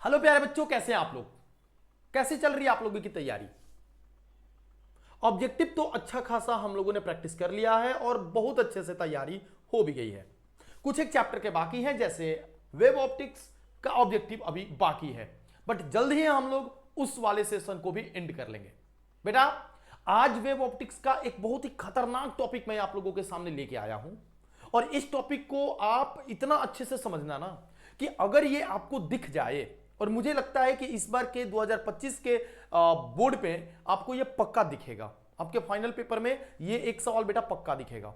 Hello प्यारे बच्चों, कैसे हैं आप लोग? कैसे चल रही है आप लोगों की तैयारी? ऑब्जेक्टिव तो अच्छा खासा हम लोगों ने प्रैक्टिस कर लिया है और बहुत अच्छे से तैयारी हो भी गई है। कुछ एक चैप्टर के बाकी हैं, जैसे वेब ऑप्टिक्स का ऑब्जेक्टिव अभी बाकी है, बट जल्द ही हम लोग उस वाले सेशन को भी एंड कर लेंगे। बेटा, आज वेब ऑप्टिक्स का एक बहुत ही खतरनाक टॉपिक मैं आप लोगों के सामने लेके आया हूं, और इस टॉपिक को आप इतना अच्छे से समझना ना कि अगर ये आपको दिख जाए, और मुझे लगता है कि इस बार के 2025 के बोर्ड पे आपको ये पक्का दिखेगा, आपके फाइनल पेपर में ये एक सवाल बेटा पक्का दिखेगा।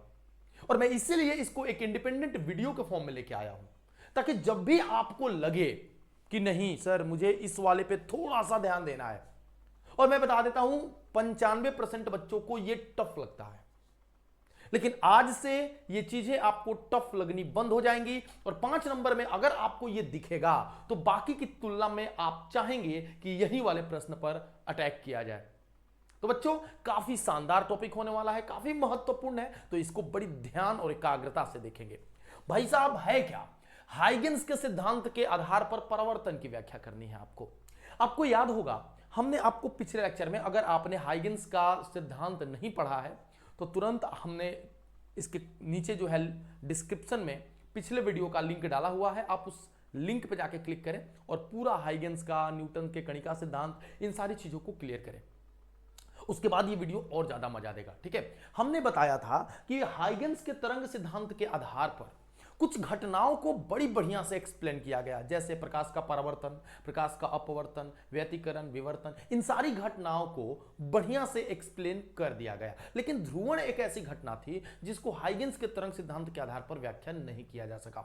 और मैं इसीलिए इसको एक इंडिपेंडेंट वीडियो के फॉर्म में लेके आया हूं, ताकि जब भी आपको लगे कि नहीं सर मुझे इस वाले पे थोड़ा सा ध्यान देना है, और मैं बता देता हूं 95% बच्चों को ये टफ लगता है, लेकिन आज से ये चीजें आपको टफ लगनी बंद हो जाएंगी, और 5 नंबर में अगर आपको ये दिखेगा तो बाकी की तुलना में आप चाहेंगे कि यही वाले प्रश्न पर अटैक किया जाए। तो बच्चों, काफी शानदार टॉपिक होने वाला है, काफी महत्वपूर्ण है, तो इसको बड़ी ध्यान और एकाग्रता से देखेंगे। भाई साहब, है क्या? हाइगेंस के सिद्धांत के आधार पर परावर्तन की व्याख्या करनी है आपको। आपको याद होगा, हमने आपको पिछले लेक्चर में, अगर आपने हाइगेंस का सिद्धांत नहीं पढ़ा है तो तुरंत हमने इसके नीचे जो है डिस्क्रिप्शन में पिछले वीडियो का लिंक डाला हुआ है, आप उस लिंक पे जाके क्लिक करें और पूरा हाइगेंस का, न्यूटन के कणिका सिद्धांत, इन सारी चीजों को क्लियर करें। उसके बाद ये वीडियो और ज्यादा मजा देगा। ठीक है, हमने बताया था कि हाइगेंस के तरंग सिद्धांत के आधार पर कुछ घटनाओं को बड़ी बढ़िया से एक्सप्लेन किया गया, जैसे प्रकाश का परावर्तन, प्रकाश का अपवर्तन, व्यतिकरण, विवर्तन, इन सारी घटनाओं को बढ़िया से एक्सप्लेन कर दिया गया। लेकिन ध्रुवण एक ऐसी घटना थी जिसको हाइगेंस के तरंग सिद्धांत के आधार पर व्याख्या नहीं किया जा सका,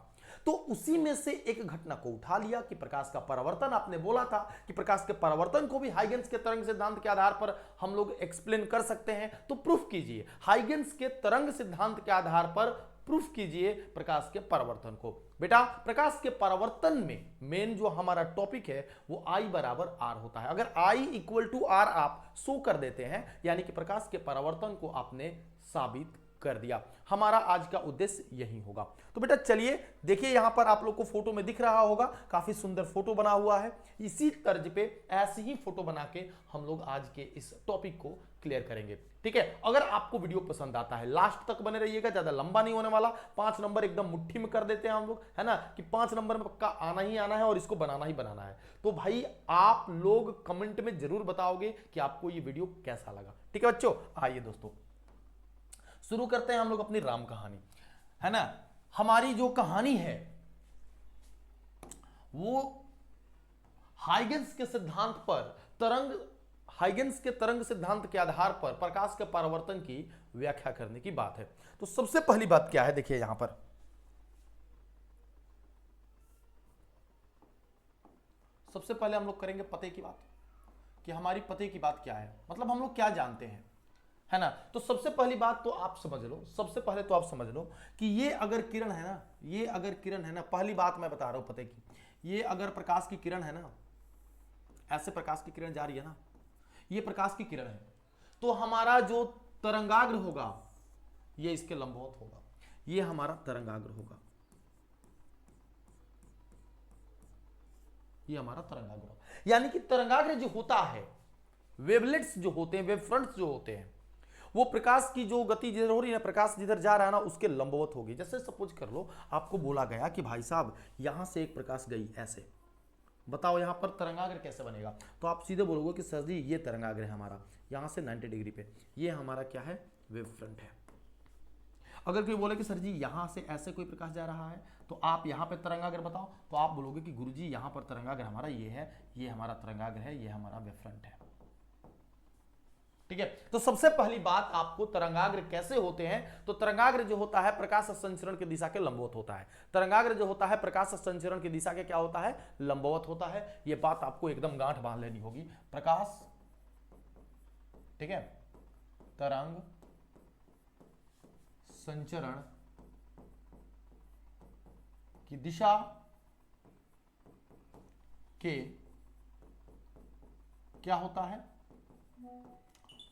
तो उसी में से एक घटना को उठा लिया कि प्रकाश का परावर्तन। आपने बोला था कि प्रकाश के परावर्तन को भी हाइगेंस के तरंग सिद्धांत के आधार पर हम लोग एक्सप्लेन कर सकते हैं, तो प्रूफ कीजिए हाइगेंस के तरंग सिद्धांत के आधार पर, प्रूफ कीजिए प्रकाश के परावर्तन को। बेटा, प्रकाश के परावर्तन में मेन जो हमारा टॉपिक है वो I बराबर R होता है। अगर I इक्वल टू R आप शो कर देते हैं, यानी कि प्रकाश के परावर्तन को आपने साबित कर दिया। हमारा आज का उद्देश्य यही होगा। तो बेटा चलिए देखिए, यहां पर आप लोग को फोटो में दिख रहा होगा, काफी सुंदर फोटो बना हुआ है। इसी तर्ज पे ऐसे ही फोटो बना के हम लोग आज के इस टॉपिक को क्लियर करेंगे। ठीक है, अगर आपको वीडियो पसंद आता है लास्ट तक बने रहिएगा, ज्यादा लंबा नहीं होने वाला। 5 नंबर एकदम मुट्ठी में कर देते हैं हम लोग, है ना, कि 5 नंबर में पक्का आना ही आना है और इसको बनाना ही बनाना है। तो भाई आप लोग कमेंट में जरूर बताओगे कि आपको ये वीडियो कैसा लगा। ठीक है बच्चों, आइए दोस्तों शुरू करते हैं हम लोग अपनी राम कहानी, है ना। हमारी जो कहानी है वो हाइगेंस के सिद्धांत पर, तरंग, हाइगेंस के तरंग सिद्धांत के आधार पर प्रकाश के परावर्तन की व्याख्या करने की बात है। तो सबसे पहली बात क्या है, देखिए यहां पर सबसे पहले हम लोग करेंगे पते की बात, कि हमारी पते की बात क्या है, मतलब हम लोग क्या जानते हैं, है ना। तो सबसे पहली बात तो आप समझ लो, सबसे पहले तो आप समझ लो कि ये अगर किरण है ना, ये अगर किरण है ना, पहली बात मैं बता रहा हूं पते की, ये अगर प्रकाश की किरण है ना, ऐसे प्रकाश की किरण जा रही है ना, ये प्रकाश की किरण है, तो हमारा जो तरंगाग्र होगा ये इसके लंबवत होगा, ये हमारा तरंगाग्र होगा, ये हमारा तरंगाग्र होगा। यानी कि तरंगाग्र जो होता है, वेवलेट्स जो होते हैं, वेव फ्रंट्स जो होते हैं, वो प्रकाश की जो गति जिधर हो रही है ना, प्रकाश जिधर जा रहा है ना, उसके लंबवत होगी। जैसे सपोज कर लो, आपको बोला गया कि भाई साहब यहां से एक प्रकाश गई ऐसे, बताओ यहां पर तरंगाग्र कैसे बनेगा, तो आप सीधे बोलोगे कि सर जी ये तरंगाग्र है हमारा, यहां से 90 डिग्री पे, ये हमारा क्या है, वेव फ्रंट है। अगर कोई बोले कि सर जी यहां से ऐसे कोई प्रकाश जा रहा है, तो आप यहां पे तरंगाग्र बताओ, तो आप बोलोगे कि गुरुजी यहां पर तरंगाग्र हमारा ये है, ये हमारा तरंगाग्र है, ये हमारा वेव फ्रंट है। ठीक है, तो सबसे पहली बात आपको, तरंगाग्र कैसे होते हैं, तो तरंगाग्र जो होता है प्रकाश संचरण की दिशा के लंबवत होता है। तरंगाग्र जो होता है प्रकाश संचरण की दिशा के क्या होता है, लंबवत होता है। यह बात आपको एकदम गांठ बांध लेनी होगी। प्रकाश, ठीक है, तरंग संचरण की दिशा के क्या होता है,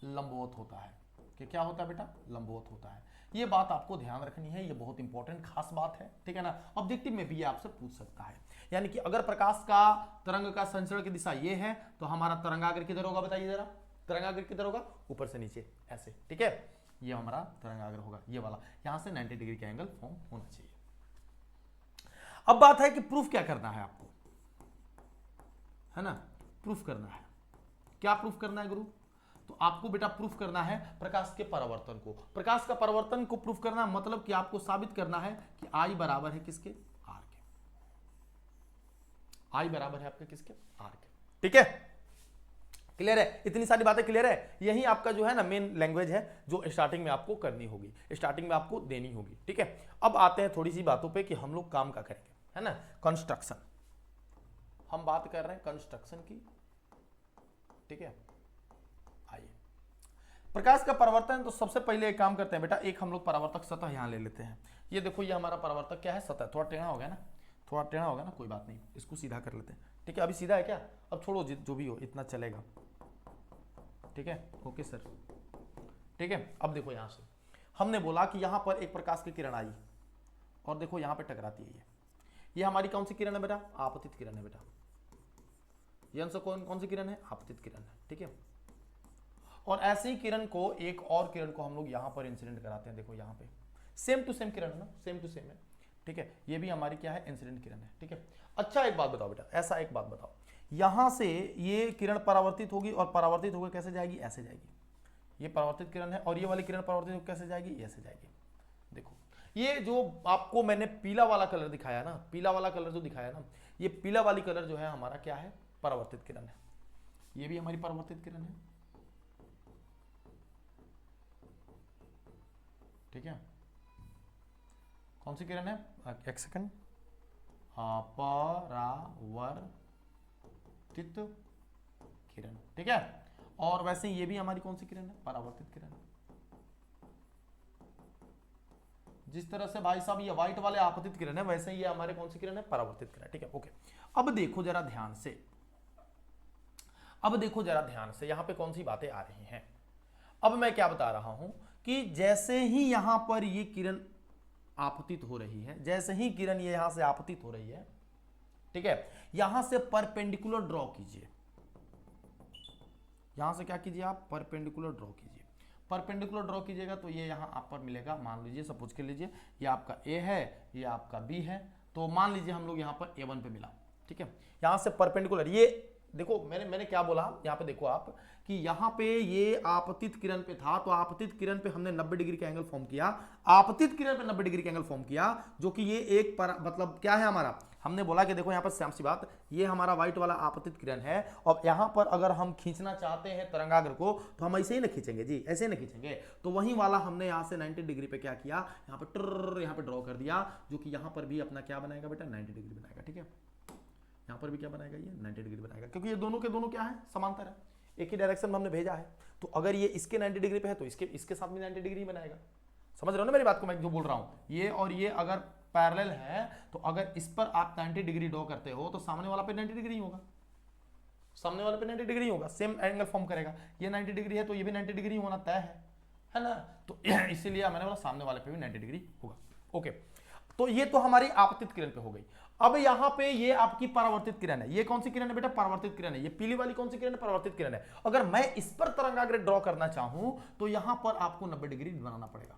लंबवत होता है। कि क्या होता है बेटा, लंबवत होता है। ये बात आपको ध्यान रखनी है, ये बहुत इंपॉर्टेंट खास बात है, ठीक है ना। ऑब्जेक्टिव में भी ये आपसे पूछ सकता है, यानी कि अगर प्रकाश का तरंग का संचरण की दिशा ये है तो हमारा तरंगाग्र किधर होगा, बताइए जरा। तरंगाग्र किधर होगा, ऊपर से नीचे ऐसे, ठीक है। ये हमारा तरंगाग्र होगा, ये वाला, यहां से 90 डिग्री का एंगल फॉर्म होना चाहिए। अब बात है कि प्रूफ क्या करना है आपको, है ना। प्रूफ करना है, क्या प्रूफ करना है गुरु? तो आपको बेटा प्रूफ करना है प्रकाश के परावर्तन को। प्रकाश का परावर्तन को प्रूफ करना मतलब कि आपको साबित करना है कि आई बराबर है किसके, आर के। आई बराबर है आपके किसके, आर के, ठीक है। क्लियर है, इतनी सारी बातें क्लियर है। यही आपका जो है ना मेन लैंग्वेज है जो स्टार्टिंग में आपको करनी होगी, स्टार्टिंग में आपको देनी होगी, ठीक है। अब आते हैं थोड़ी सी बातों पे कि हम लोग काम का करेंगे, है ना। कंस्ट्रक्शन, हम बात कर रहे हैं कंस्ट्रक्शन की, ठीक है। आइए, प्रकाश का परावर्तन, तो सबसे पहले एक काम करते हैं बेटा, एक हम लोग परावर्तक सतह यहां ले लेते हैं। ये देखो, ये हमारा परावर्तक क्या है, सतह। थोड़ा टेढ़ा हो गया ना, थोड़ा टेढ़ा होगा ना, कोई बात नहीं, इसको सीधा कर लेते हैं, ठीक है। अभी सीधा है क्या, अब छोड़ो, जो भी हो इतना चलेगा, ठीक है। ओके सर, ठीक है। अब देखो, यहां से हमने बोला कि यहां पर एक प्रकाश की किरण आई और देखो यहां पे टकराती है। ये हमारी कौन सी किरण है बेटा, आपतित किरण है बेटा। ये अंश कौन सी किरण है, आपतित किरण है, ठीक है। और ऐसी किरण को, एक और किरण को हम लोग यहां पर इंसिडेंट कराते हैं। देखो यहां पे सेम टू सेम किरण है ना, सेम टू सेम है, ठीक है। ये भी हमारी क्या है, इंसिडेंट किरण है, ठीक है। अच्छा एक बात बताओ बेटा, ऐसा एक बात बताओ, यहां से ये किरण परावर्तित होगी और परावर्तित होकर कैसे जाएगी, ऐसे जाएगी। ये परावर्तित किरण है और ये वाली किरण परावर्तित होकर कैसे जाएगी, ऐसे जाएगी। देखो, ये जो आपको मैंने पीला वाला कलर दिखाया ना, पीला वाला कलर जो दिखाया ना, ये पीला वाली कलर जो है हमारा क्या है, परावर्तित किरण है। ये भी हमारी परावर्तित किरण है, ठीक है। कौन सी किरण है, एक सेकंड, परावर्तित किरण, ठीक है। और वैसे ये भी हमारी कौन सी किरण है, परावर्तित किरण। जिस तरह से भाई साहब ये व्हाइट वाले आपतित किरण है, वैसे ये हमारे कौन सी किरण है, परावर्तित किरण, ठीक है। ओके, अब देखो जरा ध्यान से, अब देखो जरा ध्यान से, यहां पे कौन सी बातें आ रही हैं। अब मैं क्या बता रहा हूं कि जैसे ही यहां पर ये किरण आपतित हो रही है, जैसे ही किरण ये यहां से आपतित हो रही है, ठीक है, यहां से परपेंडिकुलर ड्रॉ कीजिए। यहां से क्या कीजिए आप, परपेंडिकुलर ड्रॉ कीजिए। परपेंडिकुलर ड्रॉ कीजिएगा तो ये यहां आप पर मिलेगा, मान लीजिए सपोज कर लीजिए ये आपका ए है, ये आपका बी है, तो मान लीजिए हम लोग यहां पर A1 पे मिला, ठीक है। यहां से परपेंडिकुलर, ये देखो मैंने क्या बोला, यहां पे देखो आप कि यहां पे ये आपतित किरण पे था, तो आपतित किरण पे हमने 90 डिग्री का एंगल फॉर्म किया, आपतित किरण पे 90 डिग्री का एंगल फॉर्म किया, जो कि ये एक पर मतलब क्या है हमारा, हमने बोला कि देखो यहां पर सेम सी बात, ये हमारा व्हाइट वाला आपतित किरण है, और यहां पर अगर हम खींचना चाहते हैं तरंगाग्र को तो हम ऐसे ही ना खींचेंगे जी, ऐसे ही ना खींचेंगे। तो वही वाला हमने यहां से 90 डिग्री पे क्या किया, यहां पर यहां पे ड्रॉ कर दिया, जो कि यहां पर भी अपना क्या बनाएगा बेटा, 90 डिग्री बनाएगा, ठीक है। यहां पर भी क्या बनाएगा, ये 90 डिग्री बनाएगा, क्योंकि ये दोनों के दोनों क्या है, समांतर है, एक ही डायरेक्शन में हमने भेजा है। तो अगर ये इसके 90 डिग्री पे है तो इसके साथ भी 90 डिग्री बनाएगा। समझ रहे हो ना मेरी बात को, मैं जो बोल रहा हूं, ये और ये अगर पैरेलल है तो अगर इस पर आप 90 डिग्री ड्रॉ करते हो तो सामने वाला पे 90 डिग्री होगा, सामने वाले पे 90 डिग्री होगा, सेम एंगल फॉर्म करेगा। ये 90 डिग्री है तो ये भी 90 डिग्री होना तय है ना। तो इसीलिए मैंने बोला सामने वाले पे भी 90 डिग्री होगा। ओके, तो ये तो हमारी आपतित किरण पे हो गई। अब यहां पे ये आपकी परावर्तित किरण है, ये कौन सी किरण है बेटा, परावर्तित किरण है। ये पीली वाली कौन सी किरण है, परावर्तित किरण है। अगर मैं इस पर तरंगाग्र ड्रॉ करना चाहूं तो यहां पर आपको 90 डिग्री बनाना पड़ेगा,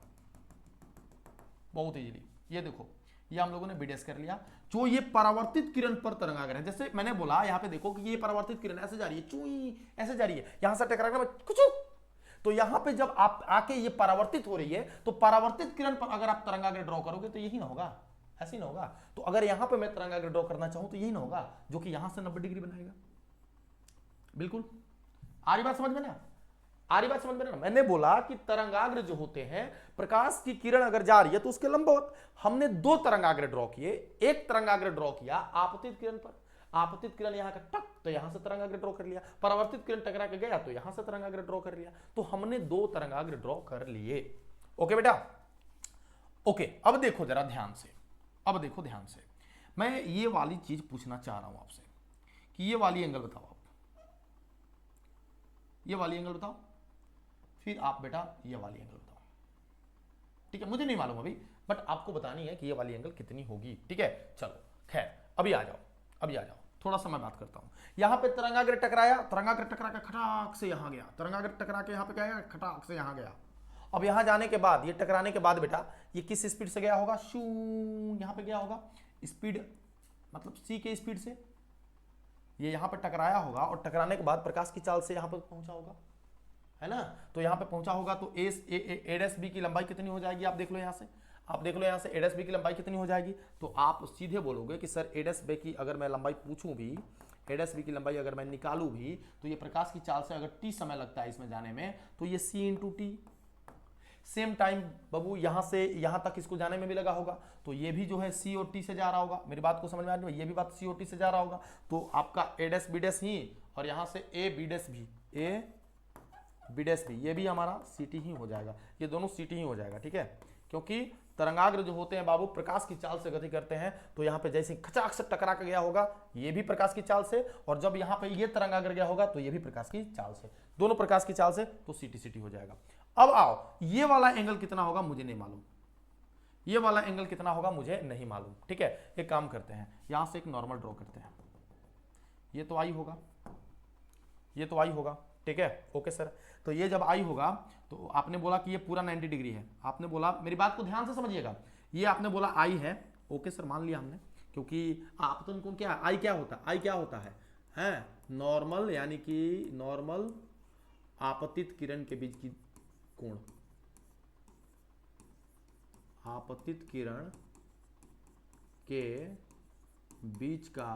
बहुत इजीली। ये देखो, ये हम लोगों ने बीडीएस कर लिया, जो ये परावर्तित किरण पर तरंगाग्र है। जैसे मैंने बोला यहां पे देखो कि ये परावर्तित किरण ऐसे जा रही है, चुई ऐसे जा रही है, यहां से टकराकर कुछ, तो यहां पे जब आप आके ये परावर्तित हो रही है तो परावर्तित किरण पर अगर आप तरंगाग्र ड्रॉ करोगे तो यही ना होगा, ऐसे ही ना होगा। तो अगर यहां पे मैं तरंगाग्र ड्रॉ करना चाहूं तो यही ना होगा, जो कि यहां से 90 डिग्री बनाएगा। बिल्कुल आ रही बात समझ में ना, आ रही बात समझ में ना। मैंने बोला कि तरंगाग्र जो होते हैं, प्रकाश की किरण अगर जा रही है तो उसके लंबवत हमने दो तरंगाग्र ड्रॉ किए। एक तरंगाग्र ड्रॉ किया आपतित किरण पर, आपतित किरण यहां का टक, तो यहां से तरंगाग्र ड्रॉ कर लिया। परावर्तित किरण टकरा के गया तो यहां से तरंगाग्र ड्रॉ कर लिया। तो हमने दो तरंगाग्र ड्रॉ कर लिए। ओके बेटा, ओके। अब देखो जरा ध्यान से, अब देखो ध्यान से, मैं ये वाली चीज पूछना चाह रहा हूं आपसे कि ये वाली एंगल बताओ आप, ये वाली एंगल बताओ, फिर आप बेटा ये वाली एंगल बताओ। ठीक है, मुझे नहीं मालूम अभी, बट आपको बतानी है कि ये वाली एंगल कितनी होगी। ठीक है, चलो खैर अभी आ जाओ, अभी आ जाओ, थोड़ा सा मैं बात करता हूं। यहां पे तरंगाग्र टकराया, तरंगाग्र टकरा के खटाक से यहां गया, तरंगाग्र टकरा के यहां पे क्या गया, खटाक से यहां गया। अब यहां जाने के बाद, ये टकराने के बाद बेटा ये किस स्पीड से गया होगा, शू, यहां पे गया होगा स्पीड मतलब सी के स्पीड से, ये यहां पे टकराया होगा और टकराने के बाद प्रकाश की चाल से यहां पर पहुंचा होगा, है ना। तो यहां पे पहुंचा होगा तो ए डैश बी की लंबाई कितनी हो जाएगी, आप देख लो यहां से, आप देख लो यहां से ए डैश बी की लंबाई कितनी हो जाएगी। तो आप सीधे बोलोगे कि सर ए डैश बी की अगर मैं लंबाई पूछूं भी, ए डैश बी की लंबाई अगर मैं निकालूं भी, तो ये प्रकाश की चाल से अगर टी समय लगता है इसमें जाने में, तो ये सी इंटू टी, सेम टाइम बाबू यहां से यहां तक इसको जाने में भी लगा होगा, तो ये भी जो है सी और टी से जा रहा होगा। मेरी बात को समझ में आ रही है, ये भी बात सी और टी से जा रहा होगा। तो आपका ए डैश बी डैश ही, और यहां से ए बी डैश भी, ए बी डैश भी, ये भी हमारा सी टी ही हो जाएगा, ये दोनों सी टी ही हो जाएगा। ठीक है, क्योंकि तरंगाग्र जो होते हैं बाबू प्रकाश की चाल से गति करते हैं, तो यहाँ पे जैसे खचाक से टकरा के गया होगा, ये भी प्रकाश की चाल से, और जब यहाँ पे ये तरंगाग्र गया होगा तो ये भी प्रकाश की चाल से, दोनों प्रकाश की चाल से, तो सी टी हो जाएगा। अब आओ, ये वाला एंगल कितना होगा मुझे नहीं मालूम, ये वाला एंगल कितना होगा मुझे नहीं मालूम। ठीक है, एक काम करते हैं, यहां से एक नॉर्मल ड्रॉ करते हैं, ये तो आई होगा, ये तो आई होगा। ठीक है, ओके सर। तो ये जब आई होगा तो आपने बोला कि ये पूरा 90 डिग्री है, आपने बोला, मेरी बात को ध्यान से समझिएगा, ये आपने बोला आई है, ओके सर मान लिया हमने, क्योंकि आप तो उनको क्या, आई क्या होता है, आई क्या होता है नॉर्मल, यानी कि नॉर्मल आपतित किरण के बीच की कोण, आपतित किरण के बीच का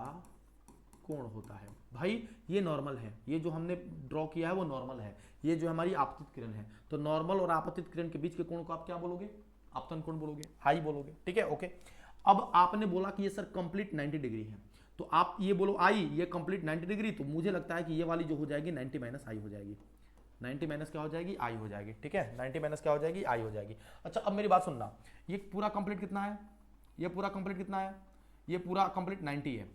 कोण होता है। भाई ये नॉर्मल है, ये जो हमने ड्रॉ किया है वो नॉर्मल है, ये जो हमारी आपतित किरण है, तो नॉर्मल और आपतित किरण के बीच के कोण को आप क्या बोलोगे, आपतन कोण बोलोगे, आई बोलोगे। ठीक है, ओके। अब आपने बोला कि ये सर कंप्लीट 90 डिग्री है, तो आप ये बोलो आई, ये कंप्लीट 90 डिग्री, तो मुझे लगता है कि ये वाली जो हो जाएगी 90 माइनस आई हो जाएगी, 90 माइनस क्या हो जाएगी, आई हो जाएगी। ठीक है, 90 माइनस क्या हो जाएगी, आई हो जाएगी। अच्छा अब मेरी बात सुनना, ये पूरा कंप्लीट कितना है, ये पूरा कंप्लीट कितना है, ये पूरा कंप्लीट 90 है,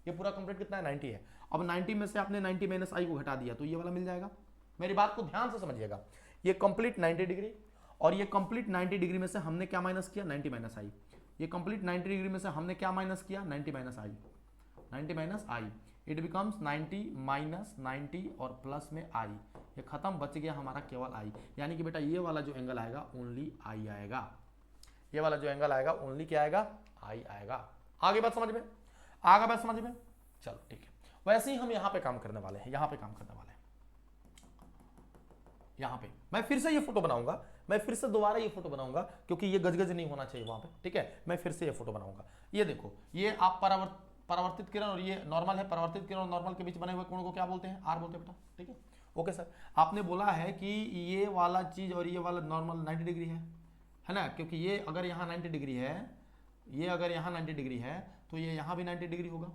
ये पूरा कंप्लीट कितना है, 90 है। अब 90 में से आपने 90 माइनस आई को घटा दिया, तो ये वाला मिल जाएगा। मेरी बात को ध्यान से समझिएगा, ये कंप्लीट 90 डिग्री, और ये कंप्लीट 90 डिग्री में से हमने क्या माइनस किया, 90 माइनस आई। ये कंप्लीट 90 डिग्री में से हमने क्या माइनस किया, 90 minus I, 90 minus I, it becomes 90 minus 90 और प्लस में आई, ये खत्म, बच गया हमारा केवल आई। यानी कि बेटा ये वाला जो एंगल आएगा ओनली आई आएगा, ये वाला जो एंगल आएगा ओनली क्या आएगा, आई आएगा। आगे बात समझ में, आगे बात समझ में, चलो ठीक है। वैसे ही हम यहां पे काम करने वाले हैं, यहां पे काम करने वाले हैं, यहां पे मैं फिर से ये फोटो बनाऊंगा, मैं फिर से दोबारा ये फोटो बनाऊंगा, क्योंकि ये गजगज नहीं होना चाहिए वहां पे। ठीक है, मैं फिर से ये फोटो बनाऊंगा। ये देखो, ये आप परावर्तित किरण और ये नॉर्मल है, परावर्तित किरण और नॉर्मल के बीच बने हुए कोण को क्या बोलते हैं, आर बोलते हैं बेटा। ठीक है, ओके सर। आपने बोला है कि ये वाला चीज और ये वाला नॉर्मल 90 डिग्री है ना, क्योंकि ये अगर यहाँ 90 डिग्री है, ये अगर यहाँ 90 डिग्री है, तो ये यहाँ भी 90 डिग्री होगा।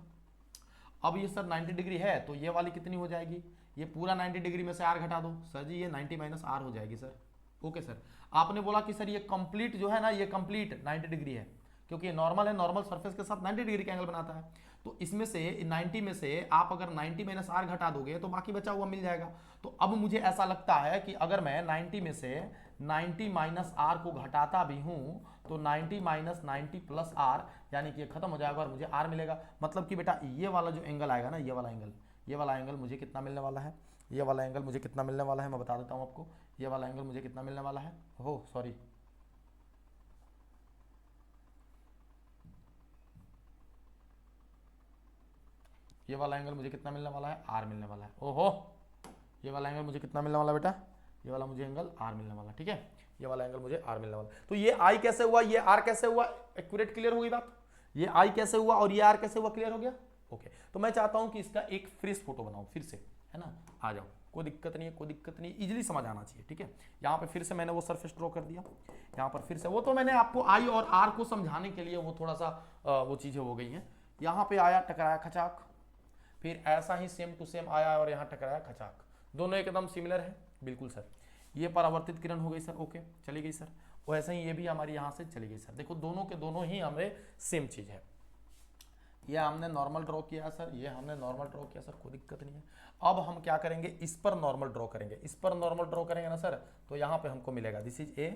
अब ये सर 90 डिग्री है, तो ये वाली कितनी हो जाएगी, ये पूरा 90 डिग्री में से आर घटा दो, सर जी ये 90 माइनस आर हो जाएगी सर। Okay sir. आपने बोला कि सर ये कंप्लीट जो है ना, ये कंप्लीट 90 डिग्री है, क्योंकि ये नॉर्मल है, नॉर्मल सरफेस के साथ 90 डिग्री का एंगल बनाता है। तो इसमें से 90 में से आप अगर 90 माइनस आर घटा दोगे तो बाकी बचा हुआ मिल जाएगा। तो अब मुझे ऐसा लगता है कि अगर मैं 90 में से 90 माइनस आर को घटाता भी हूं, तो 90 माइनस 90 प्लस आर, यानी कि ये खत्म हो जाएगा और मुझे आर मिलेगा। मतलब कि बेटा ये वाला जो एंगल आएगा ना, ये वाला एंगल मुझे कितना मिलने वाला है, ये वाला एंगल मुझे कितना मिलने वाला है, मैं बता देता हूं आपको। ये वाला एंगल मुझे कितना मिलने वाला है, हो सॉरी, ये वाला एंगल मुझे कितना मिलने वाला है, आर मिलने वाला है। ओहो, ये वाला एंगल मुझे कितना मिलने वाला बेटा, ये वाला मुझे एंगल आर मिलने वाला। ठीक है, ये वाला एंगल मुझे आर मिलने वाला। तो ये आई कैसे हुआ, ये आर कैसे हुआ, एक्यूरेट क्लियर हो गई बात। ये आई कैसे हुआ और ये आर कैसे हुआ, क्लियर हो गया। ओके, तो मैं चाहता हूं कि इसका एक फ्रेश फोटो बनाऊं फिर से, है ना। आ जाओ, कोई दिक्कत नहीं है, कोई दिक्कत नहीं, इजीली समझ आना चाहिए। ठीक है, यहाँ पे फिर से मैंने वो सरफेस ड्रॉ कर दिया, यहाँ पर फिर से, वो तो मैंने आपको आई और आर को समझाने के लिए वो थोड़ा सा वो चीजें हो गई हैं। यहाँ पे आया, टकराया खचाक, फिर ऐसा ही सेम टू सेम आया और यहाँ टकराया खचाक, दोनों एकदम सिमिलर है। बिल्कुल सर, ये परावर्तित किरण हो गई सर, ओके चली गई सर। वैसे ही ये भी हमारी यहाँ से चली गई सर। देखो दोनों के दोनों ही हमें सेम चीज है। ये हमने नॉर्मल ड्रॉ किया सर, ये हमने नॉर्मल ड्रॉ किया सर, कोई दिक्कत नहीं है। अब हम क्या करेंगे, इस पर नॉर्मल ड्रॉ करेंगे, इस पर नॉर्मल ड्रॉ करेंगे ना सर, तो यहाँ पे हमको मिलेगा दिस इज ए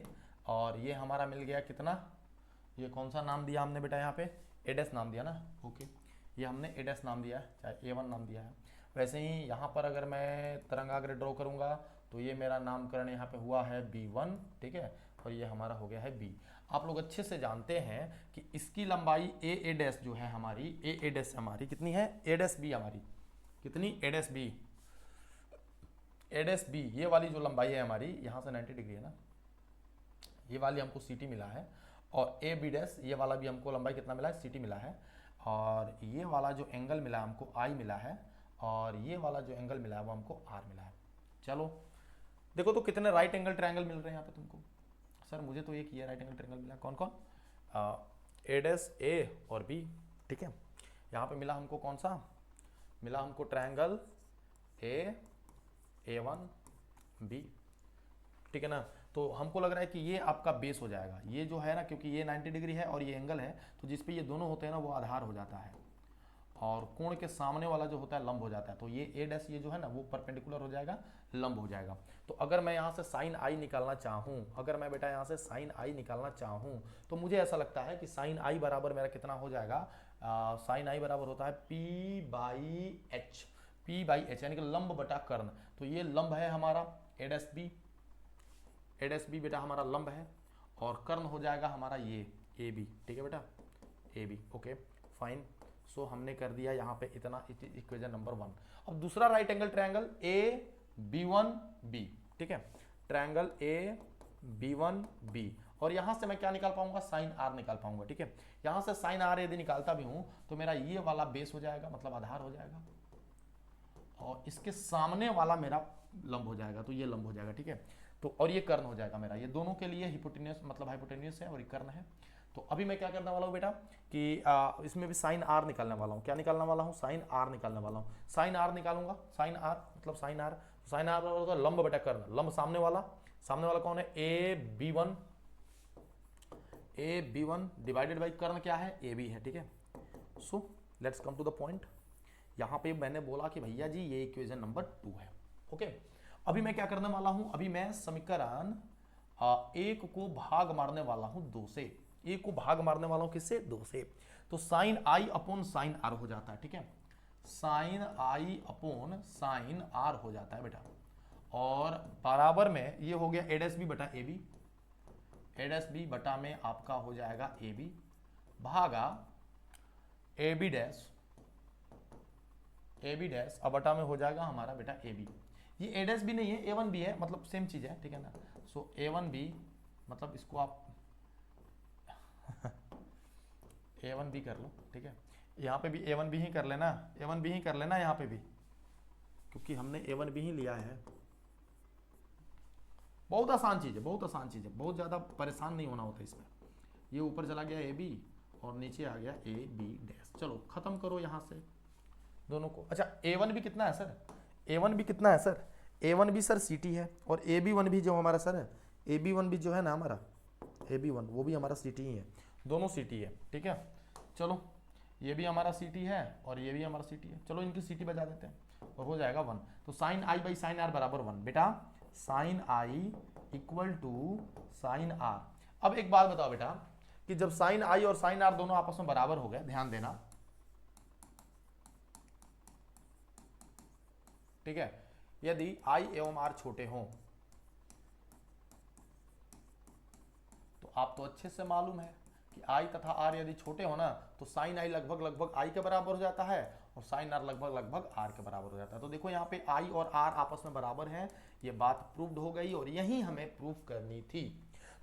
और ये हमारा मिल गया कितना, ये कौन सा नाम दिया हमने बेटा यहाँ पे, ए डैश नाम दिया ना, ओके, ये हमने ए डैश नाम दिया है, चाहे A1 नाम दिया है। वैसे ही यहाँ पर अगर मैं तरंगाग्र ड्रॉ करूँगा तो ये मेरा नामकरण यहाँ पे हुआ है B1, ठीक है, और ये हमारा हो गया है B। आप लोग अच्छे से जानते हैं कि इसकी लंबाई ए डैश जो है हमारी, ए डैश हमारी कितनी है, ए डैश बी हमारी कितनी, ए dash B, a dash B, ये वाली जो लंबाई है हमारी यहाँ से 90 डिग्री है ना, ये वाली हमको CT मिला है, और ए बी डैश ये वाला भी हमको लंबाई कितना मिला है, CT मिला है, और ये वाला जो एंगल मिला है हमको I मिला है, और ये वाला जो एंगल मिला है वो हमको R मिला है। चलो देखो तो कितने राइट एंगल ट्रायंगल मिल रहे हैं यहाँ पे तुमको, सर मुझे तो एक ही है राइट एंगल ट्रायंगल मिला, कौन कौन, ए डैश ए और बी, ठीक है। यहाँ पे मिला हमको कौन सा, मिला हमको ट्रायंगल A1 B, ठीक है ना। तो हमको लग रहा है कि ये आपका बेस हो जाएगा, ये जो है ना, क्योंकि ये 90 डिग्री है और ये एंगल है, तो जिस पे ये दोनों होते हैं ना वो आधार हो जाता है, और कोण के सामने वाला जो होता है लंब हो जाता है। तो ये ए डैश ये जो है ना वो परपेंडिकुलर हो जाएगा, लंब हो जाएगा। तो अगर मैं यहाँ से साइन आई निकालना चाहूँ, अगर मैं बेटा यहाँ से साइन आई निकालना चाहूँ, तो मुझे ऐसा लगता है कि साइन आई बराबर मेरा कितना हो जाएगा, साइन आई बराबर होता है P/H, P/H यानी कि लंब बटा कर्ण। तो ये लंब है हमारा ए dash B, a dash B बेटा हमारा लंब है, और कर्ण हो जाएगा हमारा ये ए बी, ठीक है बेटा, ए बी, ओके फाइन। सो हमने कर दिया यहाँ पे इतना, इक्वेशन नंबर 1। अब दूसरा राइट एंगल ट्रायंगल ABB, ठीक है, ट्रायंगल ABB, और यहाँ से मैं क्या निकाल पाऊंगा, साइन आर निकाल पाऊंगा, ठीक है। यहाँ से साइन आर यदि निकालता भी हूँ तो मेरा ये वाला बेस हो जाएगा, मतलब आधार हो जाएगा, और इसके सामने वाला मेरा लंब हो जाएगा, तो ये लंब हो जाएगा, ठीक है। तो और ये कर्ण हो जाएगा मेरा, ये दोनों के लिए हिपोटेन्यूस मतलब हाइपोटेन्यूस है और ये कर्ण है। तो अभी मैं क्या करने वाला हूँ बेटा कि इसमें भी साइन आर निकालने वाला हूँ, क्या निकालने वाला हूँ, साइन आर निकालने वाला हूँ। साइन आर निकालूंगा, साइन आर मतलब साइन आर, साइन आर होगा लंब बटा कर्ण, लंब सामने वाला कौन है, AB1 डिवाइडेड बाई कर्ण क्या है, AB है, ठीक है। So let's come to the point. यहाँ पे मैंने बोला कि भैया जी ये इक्वेशन नंबर 2 है, ओके। अभी मैं क्या करने वाला हूं, अभी मैं समीकरण 1 को भाग मारने वाला हूं 2 से, 1 को भाग मारने वाला हूं किससे, 2 से। तो sine i upon sine r हो जाता है, ठीक है, sine i upon sine r हो जाता है बेटा, और बराबर में ये हो गया ए डैश बी बटा a b, a dash b बटा में आपका हो जाएगा ए बी भागा a b dash, a b dash अब बटा में हो जाएगा हमारा बेटा ए बी। ये ए डैश भी नहीं है, ए वन बी है, मतलब सेम चीज है, ठीक है ना। सो ए वन बी मतलब इसको आप ए वन बी कर लो, ठीक है। यहाँ पे भी ए वन बी ही कर लेना, ए वन बी ही कर लेना यहाँ पे भी, क्योंकि हमने ए वन बी ही लिया है। बहुत आसान चीज है, बहुत आसान चीज है, बहुत ज्यादा परेशान नहीं होना होता इसमें। ये ऊपर चला गया ए बी और नीचे आ गया ए बी डैश। चलो खत्म करो यहाँ से दोनों को। अच्छा A1 भी कितना है सर, A1 भी कितना है सर, A1 भी सर CT है, और AB1 भी जो हमारा सर है, AB1 भी जो है ना हमारा AB1 वो भी हमारा CT ही है, दोनों CT है, ठीक है। चलो ये भी हमारा CT है और ये भी हमारा CT है, चलो इनकी CT बजा देते हैं और हो जाएगा 1। तो sine i by sine r बराबर 1 बेटा, sine i equal to sine r. अब एक बात बताओ बेटा कि जब साइन आई और साइन आर दोनों आपस में बराबर हो गए, ध्यान देना, ठीक है, यदि I एवं R छोटे हों तो आप तो अच्छे से मालूम है कि I तथा R यदि छोटे हो ना तो साइन I लगभग I के बराबर हो जाता है और साइन R लगभग R के बराबर हो जाता है। तो देखो यहाँ पे I और R आपस में बराबर हैं, ये बात प्रूव्ड हो गई और यही हमें प्रूव करनी थी।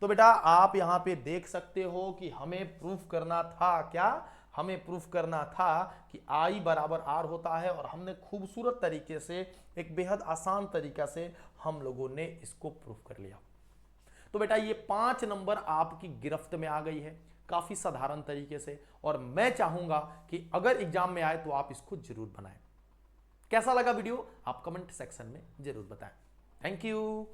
तो बेटा आप यहाँ पे देख सकते हो कि हमें प्रूफ करना था क्या, हमें प्रूफ करना था कि I बराबर R होता है, और हमने खूबसूरत तरीके से एक बेहद आसान तरीका से हम लोगों ने इसको प्रूफ कर लिया। तो बेटा ये 5 नंबर आपकी गिरफ्त में आ गई है काफी साधारण तरीके से, और मैं चाहूंगा कि अगर एग्जाम में आए तो आप इसको जरूर बनाएं। कैसा लगा वीडियो आप कमेंट सेक्शन में जरूर बताएं। Thank you.